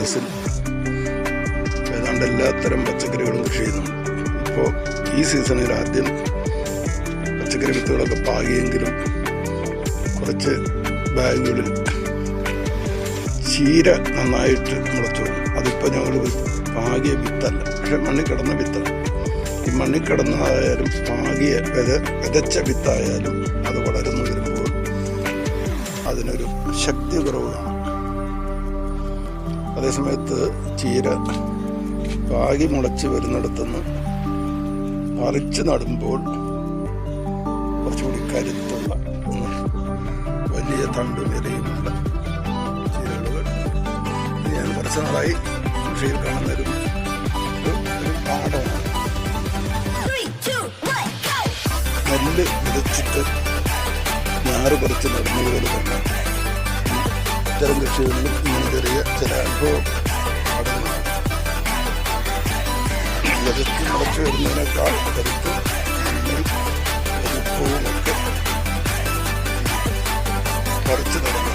ടെറസിൽ ഏതാണ്ട് എല്ലാത്തരം പച്ചക്കറികളും കൃഷി ചെയ്യുന്നുണ്ട്. ഇപ്പോൾ ഈ സീസണിൽ ആദ്യം പച്ചക്കറി വിത്തുകളൊക്കെ പാകിയെങ്കിലും കുറച്ച് ബാഗുകളിൽ ചീര നന്നായിട്ട് മുളച്ചു. അതിപ്പോൾ ഞങ്ങൾ പാകിയ വിത്തല്ല, പക്ഷെ മണ്ണിൽ കിടന്ന വിത്താണ്. ഈ മണ്ണിൽ കിടന്നതായാലും പാകിയ വിതച്ച വിത്തായാലും അത് വളർന്നു വരുമ്പോൾ അതിനൊരു ശക്തി കുറവ് കാണും. അതേസമയത്ത് ചീര പാകി മുളച്ച് വരുന്നിടത്തുനിന്ന് പറിച്ച് നടുമ്പോൾ കുറച്ചുകൂടി കരുത്തുള്ള വലിയ തണ്ടും ഇലയുമുള്ള ചീരകൾ ഞാൻ കുറച്ച് നാളായി കൃഷിയിൽ കാണുന്നൊരു പാടമാണ്. നെല്ല് വിതച്ചിട്ട് ഞാറ് പറിച്ച് നടുന്നതുപോലെ തന്നെ ഇത്തരം കൃഷികളിലും ഇങ്ങനെ ചെറിയ ചില അനുഭവം അടങ്ങുന്നു. വിതച്ച് മുളച്ച് വരുന്നതിനേക്കാൾ കരുത്ത് വലിപ്പവുമൊക്കെ പറിച്ച് നടന്നു.